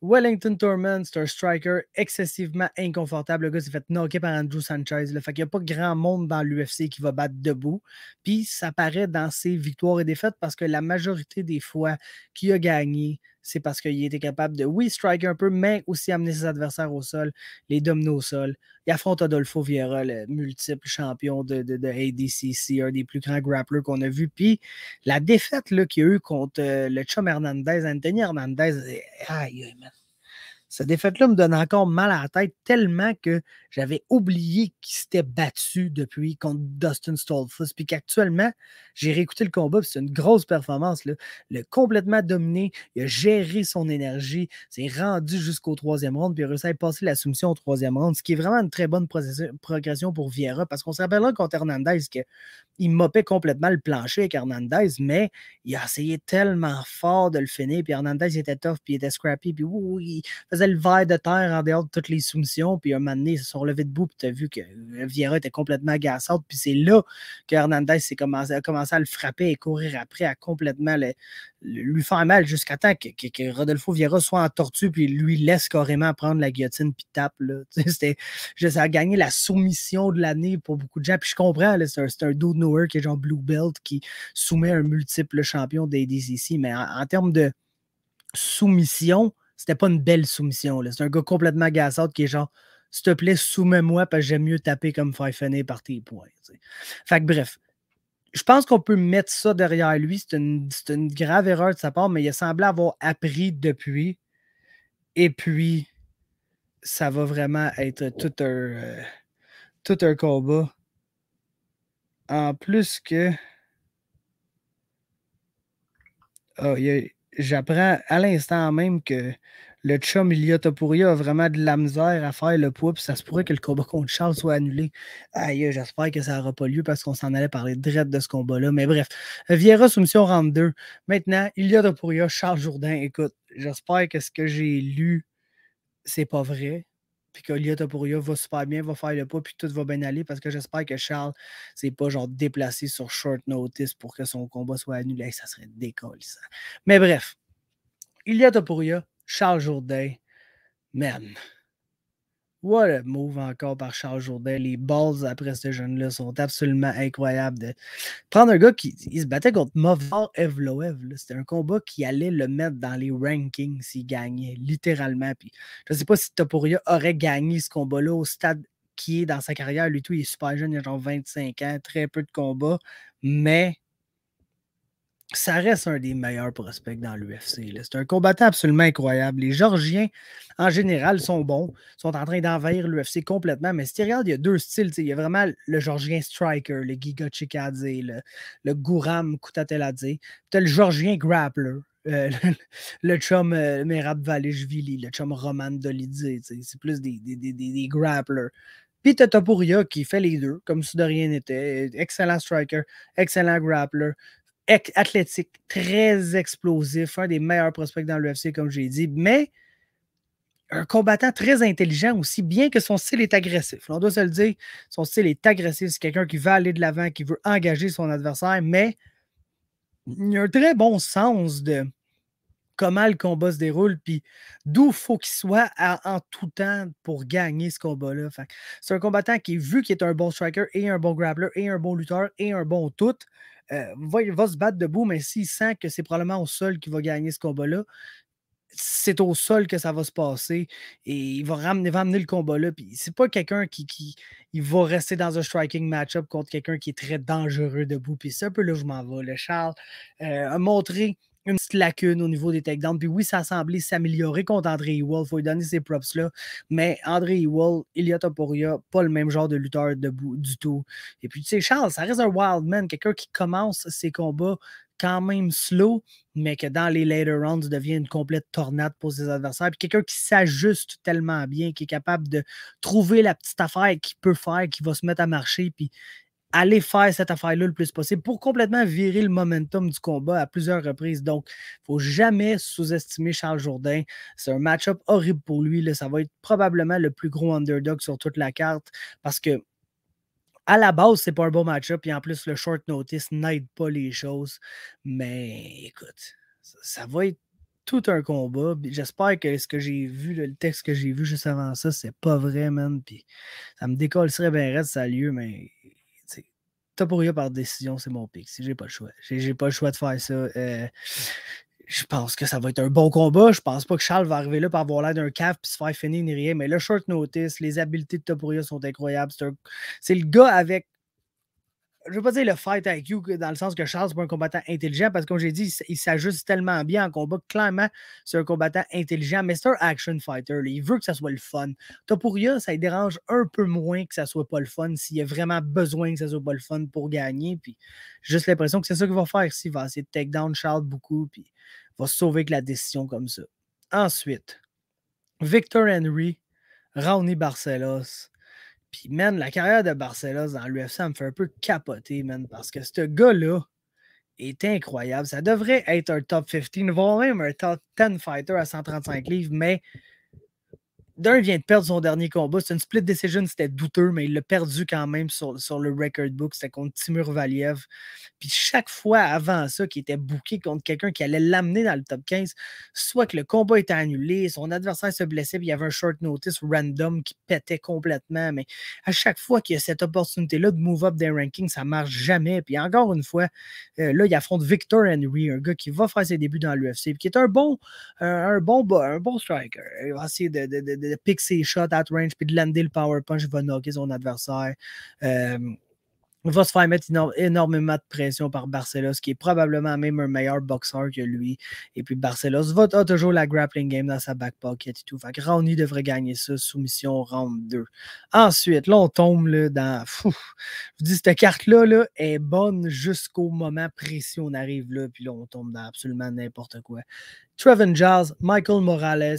Wellington Turman, c'est un striker excessivement inconfortable. Le gars s'est fait knocker par Andrew Sanchez. Là. Fait qu'il n'y a pas grand monde dans l'UFC qui va battre debout. Puis ça paraît dans ses victoires et défaites parce que la majorité des fois qu'il a gagné, c'est parce qu'il était capable de, oui, striker un peu, mais aussi amener ses adversaires au sol, les dominer au sol. Il affronte Adolfo Vieira, le multiple champion de ADCC, un des plus grands grapplers qu'on a vu. Puis la défaite qu'il y a eu contre le chum Hernandez, Anthony Hernandez, aïe, man. Cette défaite-là me donne encore mal à la tête tellement que j'avais oublié qu'il s'était battu depuis contre Dustin Stoltzfus. Puis qu'actuellement, j'ai réécouté le combat, c'est une grosse performance. Là. Il a complètement dominé, il a géré son énergie, s'est rendu jusqu'au troisième round, puis il a réussi à passer la soumission au troisième round, ce qui est vraiment une très bonne progression pour Vieira, parce qu'on se rappellera contre Hernandez qu'il mopait complètement le plancher avec Hernandez, mais il a essayé tellement fort de le finir, puis Hernandez était tough, puis il était scrappy, puis il faisait le verre de terre en dehors de toutes les soumissions, puis un moment donné, ils se sont relevés debout, puis tu as vu que Vieira était complètement agaçante, puis c'est là que Hernandez a commencé à le frapper et courir après, à complètement lui faire mal jusqu'à temps que Rodolfo Vieira soit en tortue, puis lui laisse carrément prendre la guillotine, puis tape. Là. Ça a gagné la soumission de l'année pour beaucoup de gens, puis je comprends, c'est un dude nowhere qui est genre Blue Belt, qui soumet un multiple champion d'ADCC, mais en termes de soumission, c'était pas une belle soumission. C'est un gars complètement agaçant qui est genre, s'il te plaît, soumets-moi parce que j'aime mieux taper comme faire finir par tes points. T'sais. Fait que bref, je pense qu'on peut mettre ça derrière lui. C'est une grave erreur de sa part, mais il a semblé avoir appris depuis. Et puis, ça va vraiment être tout un combat. En plus que... Oh, j'apprends à l'instant même que le chum Ilia Topuria a vraiment de la misère à faire le poids, puis ça se pourrait que le combat contre Charles soit annulé. Aïe, j'espère que ça n'aura pas lieu parce qu'on s'en allait parler direct de ce combat-là. Mais bref, Vieira soumission round 2. Maintenant, Ilia Topuria, Charles Jourdain. Écoute, j'espère que ce que j'ai lu, c'est pas vrai. Puis que Ilia Topuria va super bien, va faire le poids, puis tout va bien aller parce que j'espère que Charles s'est pas genre déplacé sur short notice pour que son combat soit annulé. Ça serait décollissant. Mais bref, Ilia Topuria, Charles Jourdain, man. What a move encore par Charles Jourdain. Les balls après ce jeune-là sont absolument incroyables. De prendre un gars qui il se battait contre Movor Evloev. C'était un combat qui allait le mettre dans les rankings s'il gagnait, littéralement. Puis, je ne sais pas si Topuria aurait gagné ce combat-là au stade qui est dans sa carrière. Lui, tout, il est super jeune, il a genre 25 ans, très peu de combats. Mais ça reste un des meilleurs prospects dans l'UFC. C'est un combattant absolument incroyable. Les Georgiens, en général, sont bons, sont en train d'envahir l'UFC complètement. Mais si tu regardes, il y a deux styles. Il y a vraiment le Georgien striker, le Giga Chikadze, le Gouram Kutateladze. Tu as le Georgien grappler. Le chum Merab Valishvili, le chum Roman Dolidze. C'est plus des grapplers. Puis t'as Topuria qui fait les deux, comme si de rien n'était. Excellent striker, excellent grappler, athlétique, très explosif, un des meilleurs prospects dans l'UFC, comme j'ai dit, mais un combattant très intelligent aussi, bien que son style est agressif. On doit se le dire, son style est agressif. C'est quelqu'un qui veut aller de l'avant, qui veut engager son adversaire, mais il a un très bon sens de comment le combat se déroule, puis d'où il faut qu'il soit en tout temps pour gagner ce combat-là. C'est un combattant qui, vu qu'il est un bon striker et un bon grappler et un bon lutteur et un bon tout, il va se battre debout, mais s'il sent que c'est probablement au sol qu'il va gagner ce combat-là, c'est au sol que ça va se passer et il va amener le combat là. Puis c'est pas quelqu'un qui il va rester dans un striking match-up contre quelqu'un qui est très dangereux debout. Puis c'est un peu là où je m'en vais. Le Charles a montré une petite lacune au niveau des takedowns. Puis oui, ça a semblé s'améliorer contre André Ewell. Il faut lui donner ces props-là. Mais André Ewell, Ilia Topuria, pas le même genre de lutteur debout du tout. Et puis, tu sais, Charles, ça reste un wild man, quelqu'un qui commence ses combats quand même slow, mais que dans les later rounds devient une complète tornade pour ses adversaires. Puis quelqu'un qui s'ajuste tellement bien, qui est capable de trouver la petite affaire qu'il peut faire, qui va se mettre à marcher, puis aller faire cette affaire-là le plus possible pour complètement virer le momentum du combat à plusieurs reprises. Donc, il ne faut jamais sous-estimer Charles Jourdain. C'est un match-up horrible pour lui. Là. Ça va être probablement le plus gros underdog sur toute la carte parce que à la base, c'est pas un bon match-up. Et en plus, le short notice n'aide pas les choses. Mais écoute, ça va être tout un combat. J'espère que ce que j'ai vu, le texte que j'ai vu juste avant ça, c'est pas vrai, man. Puis ça me décollerait bien raide, ça a lieu, mais Topuria par décision, c'est mon pick. J'ai pas le choix. J'ai pas le choix de faire ça. Je pense que ça va être un bon combat. Je pense pas que Charles va arriver là pour avoir l'air d'un cave puis se faire finir ni rien. Mais le short notice, les habiletés de Topuria sont incroyables. C'est le gars avec. Je veux pas dire le fight IQ dans le sens que Charles n'est pas un combattant intelligent parce que, comme j'ai dit, il s'ajuste tellement bien en combat. Clairement, c'est un combattant intelligent, mais c'est un action fighter. Là. Il veut que ça soit le fun. Topuria, ça lui dérange un peu moins que ça soit pas le fun s'il a vraiment besoin que ça soit pas le fun pour gagner. Puis j'ai juste l'impression que c'est ça qu'il va faire ici. Il va essayer de take down Charles beaucoup. Puis va se sauver avec la décision comme ça. Ensuite, Victor Henry, Raoni Barcelos. Puis, man, la carrière de Barcelos dans l'UFC, ça me fait un peu capoter, man, parce que ce gars-là est incroyable. Ça devrait être un top 15, voire même un top 10 fighter à 135 livres, mais d'un vient de perdre son dernier combat. C'est une split decision, c'était douteux, mais il l'a perdu quand même sur le record book. C'était contre Timur Valiev. Puis chaque fois avant ça, qu'il était booké contre quelqu'un qui allait l'amener dans le top 15, soit que le combat était annulé, son adversaire se blessait, puis il y avait un short notice random qui pétait complètement. Mais à chaque fois qu'il y a cette opportunité-là de move up des rankings, ça ne marche jamais. Puis encore une fois, là, il affronte Victor Henry, un gars qui va faire ses débuts dans l'UFC, qui est un bon striker. Il va essayer de pick ses shots at range, puis de lander le power punch, il va knocker son adversaire. Il va se faire mettre énormément de pression par Barcelos, qui est probablement même un meilleur boxeur que lui. Et puis Barcelos a toujours la grappling game dans sa back pocket et tout. Fait que Raoni devrait gagner ça, soumission round 2. Ensuite, là, on tombe là, dans... je vous dis, cette carte-là là, est bonne jusqu'au moment précis où on arrive là, puis là, on tombe dans absolument n'importe quoi. Trevin Giles, Michael Morales.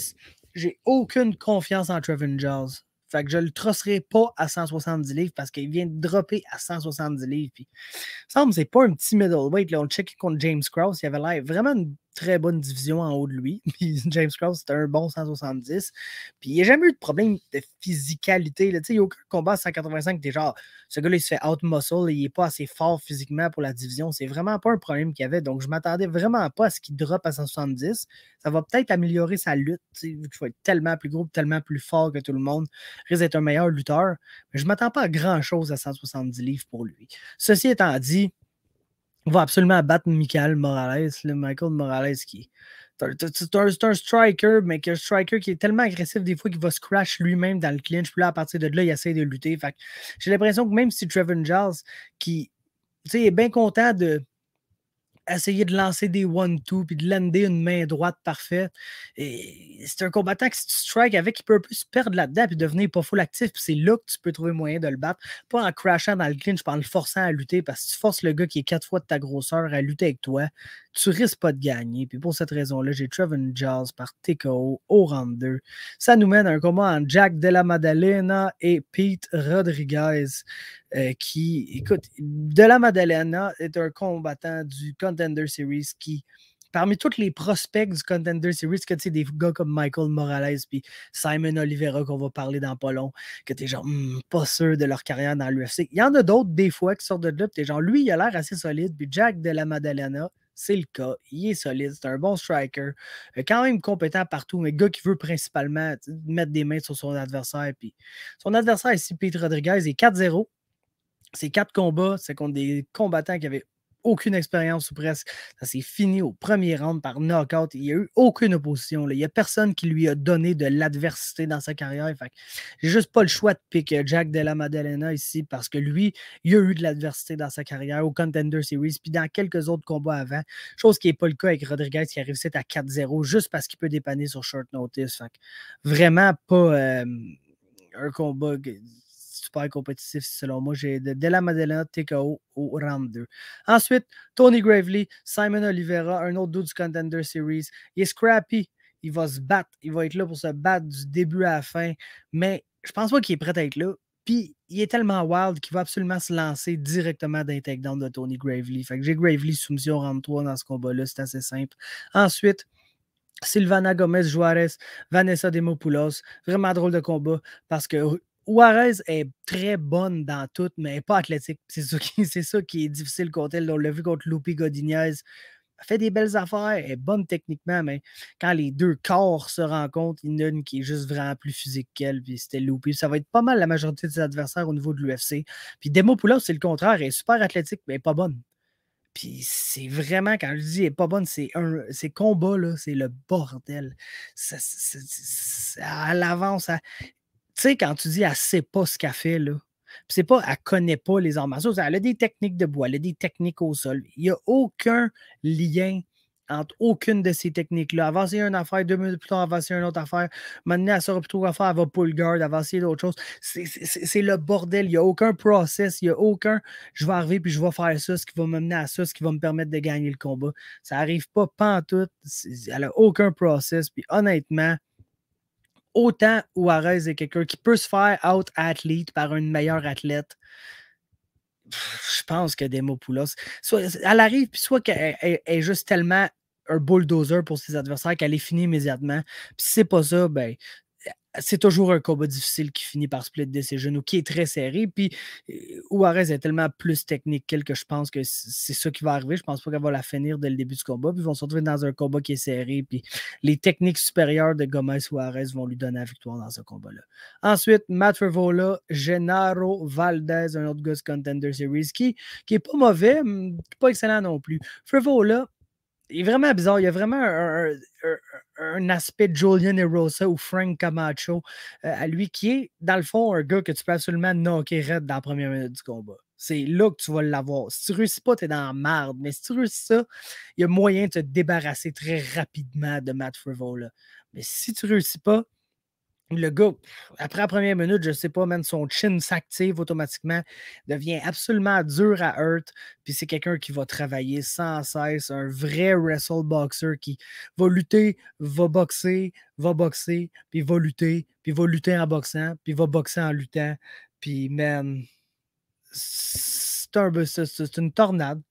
J'ai aucune confiance en Trevin Giles. Fait que je le trosserai pas à 170 livres parce qu'il vient de dropper à 170 livres. Puis, il me semble que c'est pas un petit middleweight. Là, on check contre James Krause. Il avait l'air vraiment une très bonne division en haut de lui. Puis James Krause, c'était un bon 170. Puis il n'y a jamais eu de problème de physicalité. Là. Il n'y a aucun combat à 185 qui est genre, ce gars-là, il se fait out-muscle et il n'est pas assez fort physiquement pour la division. C'est vraiment pas un problème qu'il y avait. Donc, je m'attendais vraiment pas à ce qu'il drop à 170. Ça va peut-être améliorer sa lutte, vu qu'il faut être tellement plus gros, tellement plus fort que tout le monde. Il risque d'être un meilleur lutteur. Mais je ne m'attends pas à grand-chose à 170 livres pour lui. Ceci étant dit, on va absolument battre Michael Morales, Michael Morales qui c'est un striker, mais un striker qui est tellement agressif des fois qu'il va se crash lui-même dans le clinch. Puis là, à partir de là, il essaie de lutter. Fait j'ai l'impression que même si Trevin Giles, qui est bien content de essayer de lancer des 1-2 puis de lander une main droite parfaite. Et c'est un combattant que si tu strikes avec, il peut un peu se perdre là-dedans puis devenir pas full actif. Puis c'est là que tu peux trouver moyen de le battre. Pas en crashant dans le clinch, pas en le forçant à lutter. Parce que si tu forces le gars qui est 4 fois de ta grosseur à lutter avec toi, tu risques pas de gagner. Puis pour cette raison-là, j'ai Trevin Giles par TKO au round 2. Ça nous mène à un combat entre Jack Della Maddalena et Pete Rodriguez. Qui, écoute, Della Maddalena est un combattant du Contender Series qui, parmi tous les prospects du Contender Series, que tu sais, des gars comme Michael Morales puis Simon Oliveira qu'on va parler dans pas long, que t'es genre pas sûr de leur carrière dans l'UFC. Il y en a d'autres des fois qui sortent de là, puis t'es genre, lui, il a l'air assez solide, puis Jack Della Maddalena, c'est le cas. Il est solide, c'est un bon striker, quand même compétent partout, mais gars qui veut principalement mettre des mains sur son adversaire. Puis son adversaire ici, Pete Rodriguez, est 4-0. C'est 4 combats, c'est contre des combattants qui avaient aucune expérience ou presque. Ça s'est fini au premier round par knockout. Il n'y a eu aucune opposition. Là. Il n'y a personne qui lui a donné de l'adversité dans sa carrière. Fait j'ai juste pas le choix de pick Jack Della Maddalena ici parce que lui, il a eu de l'adversité dans sa carrière au Contender Series puis dans quelques autres combats avant. Chose qui n'est pas le cas avec Rodriguez qui arrive à 4-0 juste parce qu'il peut dépanner sur short notice. Fait vraiment pas un combat super compétitif selon moi. J'ai Della Maddalena TKO au round 2. Ensuite, Tony Gravely, Simon Oliveira, un autre dude du Contender Series. Il est scrappy. Il va se battre. Il va être là pour se battre du début à la fin. Mais je pense pas qu'il est prêt à être là. Puis, il est tellement wild qu'il va absolument se lancer directement d'un takedown de Tony Gravely. Fait que j'ai Gravely soumission round 3 dans ce combat-là. C'est assez simple. Ensuite, Silvana Gomez Juarez, Vanessa Demopoulos. Vraiment drôle de combat parce que Juarez est très bonne dans tout, mais pas athlétique. C'est ça qui est difficile contre elle. On l'a vu contre Lupi Godinez. Elle fait des belles affaires, elle est bonne techniquement, mais quand les deux corps se rencontrent, il y en a une qui est juste vraiment plus physique qu'elle, puis c'était Lupi. Ça va être pas mal la majorité des adversaires au niveau de l'UFC. Puis Demopoulos, c'est le contraire. Elle est super athlétique, mais pas bonne. Puis c'est vraiment, quand je dis elle est pas bonne, ces combats-là, c'est le bordel. Elle avance. Tu sais, quand tu dis elle sait pas ce qu'elle fait, là, puis c'est pas, elle connaît pas les arts martiaux, elle a des techniques de bois, elle a des techniques au sol. Il n'y a aucun lien entre aucune de ces techniques-là. Elle va essayer une affaire, 2 minutes plus tard, elle va essayer une autre affaire. Maintenant, elle saura plus trop quoi faire, elle va pull guard, elle va essayer d'autres choses. C'est le bordel. Il n'y a aucun process, il n'y a aucun je vais arriver puis je vais faire ça, ce qui va m'amener à ça, ce qui va me permettre de gagner le combat. Ça n'arrive pas pantoute. Elle n'a aucun process. Puis honnêtement, autant Juarez est quelqu'un qui peut se faire out-athlete par une meilleure athlète, je pense que Demopoulos, elle arrive, puis soit qu'elle est juste tellement un bulldozer pour ses adversaires qu'elle est finie immédiatement. Puis si c'est pas ça, ben, c'est toujours un combat difficile qui finit par split decision ou qui est très serré. Puis Juarez est tellement plus technique qu'elle que je pense que c'est ça qui va arriver. Je pense pas qu'elle va la finir dès le début du combat. Puis ils vont se retrouver dans un combat qui est serré. Puis les techniques supérieures de Gomez Juarez vont lui donner la victoire dans ce combat-là. Ensuite, Matt Frevola, Genaro Valdez, un autre Ghost Contender Series qui est pas mauvais, pas excellent non plus. Frevola, il est vraiment bizarre. Il y a vraiment un aspect de Julian Erosa ou Frank Camacho à lui qui est, dans le fond, un gars que tu peux absolument knocker raide dans la première minute du combat. C'est là que tu vas l'avoir. Si tu réussis pas, tu es dans la merde. Mais si tu réussis ça, il y a moyen de te débarrasser très rapidement de Matt Frevola. Mais si tu réussis pas, le gars, après la première minute, je sais pas, man, son chin s'active automatiquement, devient absolument dur à hurt, puis c'est quelqu'un qui va travailler sans cesse, un vrai wrestle boxer qui va lutter, va boxer, puis va lutter en boxant, puis va boxer en luttant, puis man, c'est une tornade.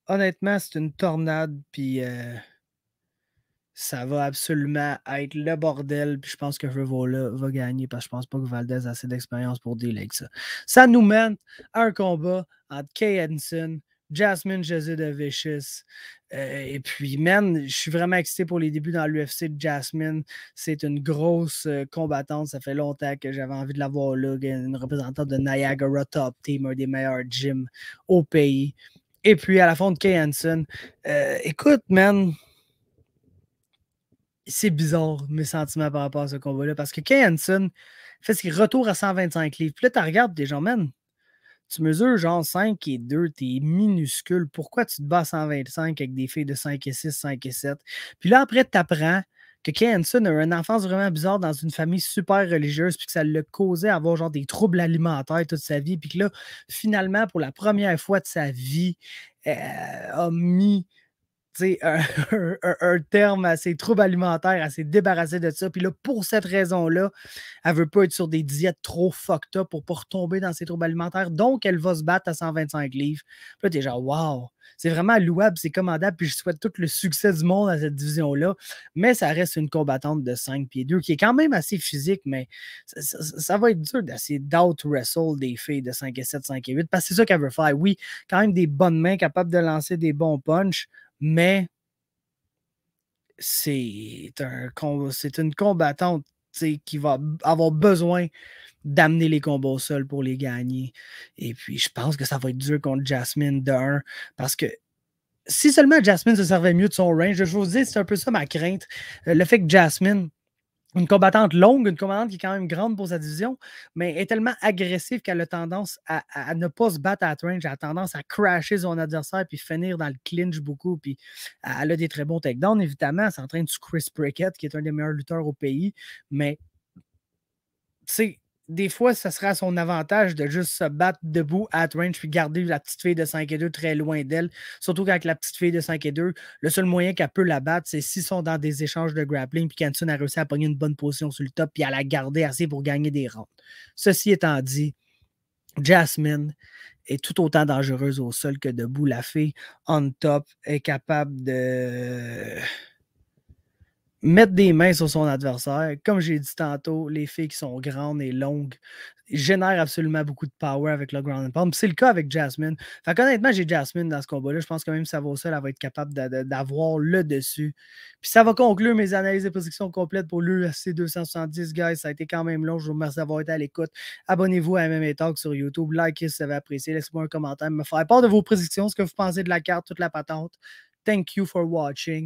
Honnêtement, c'est une tornade, puis ça va absolument être le bordel. Puis je pense que Frevola va gagner parce que je pense pas que Valdez a assez d'expérience pour dealer avec ça. Ça nous mène à un combat entre Kay Henson, Jasmine Jesse de Vicious. Et puis, man, je suis vraiment excité pour les débuts dans l'UFC de Jasmine. C'est une grosse combattante. Ça fait longtemps que j'avais envie de la voir là. Une représentante de Niagara Top Team, un des meilleurs gyms au pays. Et puis, à la fin de Kay Henson, écoute, man, c'est bizarre, mes sentiments par rapport à ce combat-là, parce que Kay Hansen fait ce retour à 125 livres. Puis là, tu regardes des gens, man, tu mesures genre 5 et 2, t'es minuscule. Pourquoi tu te bats à 125 avec des filles de 5 et 6, 5 et 7? Puis là, après, tu apprends que Kay Hansen a eu une enfance vraiment bizarre dans une famille super religieuse, puis que ça l'a causé à avoir genre des troubles alimentaires toute sa vie. Puis que là, finalement, pour la première fois de sa vie, a mis un, un terme à ses troubles alimentaires, à s'est débarrassée de ça. Puis là, pour cette raison-là, elle veut pas être sur des diètes trop fucked up pour pas retomber dans ses troubles alimentaires. Donc, elle va se battre à 125 livres. Puis là, t'es genre, wow, c'est vraiment louable, c'est commandable. Puis je souhaite tout le succès du monde à cette division-là. Mais ça reste une combattante de 5 pieds 2 qui est quand même assez physique, mais ça va être dur d'essayer d'out-wrestle des filles de 5 et 7, 5 et 8. Parce que c'est ça qu'elle veut faire. Oui, quand même des bonnes mains capables de lancer des bons punchs, mais c'est une combattante qui va avoir besoin d'amener les combats au sol pour les gagner. Et puis, je pense que ça va être dur contre Jasmine d'un, parce que si seulement Jasmine se servait mieux de son range, je vous dis, c'est un peu ça ma crainte. Le fait que Jasmine, une combattante longue, une combattante qui est quand même grande pour sa division, mais est tellement agressive qu'elle a tendance à ne pas se battre à range, elle a tendance à crasher son adversaire puis finir dans le clinch beaucoup. Puis elle a des très bons takedowns, évidemment. Elle s'entraîne sur Chris Prickett, qui est un des meilleurs lutteurs au pays. Mais, tu sais, des fois, ça sera à son avantage de juste se battre debout à range puis garder la petite fille de 5 et 2 très loin d'elle. Surtout qu'avec la petite fille de 5 et 2, le seul moyen qu'elle peut la battre, c'est s'ils sont dans des échanges de grappling puis qu'Hanson a réussi à pogner une bonne position sur le top puis à la garder assez pour gagner des rounds. Ceci étant dit, Jasmine est tout autant dangereuse au sol que debout. La fille on top est capable de mettre des mains sur son adversaire. Comme j'ai dit tantôt, les filles qui sont grandes et longues génèrent absolument beaucoup de power avec le ground and pound. C'est le cas avec Jasmine. Fait qu'honnêtement, j'ai Jasmine dans ce combat-là. Je pense que même Savo seul, elle va être capable d'avoir le dessus. Puis ça va conclure mes analyses de position complètes pour l'UFC 270, guys. Ça a été quand même long. Je vous remercie d'avoir été à l'écoute. Abonnez-vous à MMA Talk sur YouTube. Likez si vous avez apprécié. Laissez-moi un commentaire. Me faire part de vos prédictions, ce que vous pensez de la carte, toute la patente. Thank you for watching.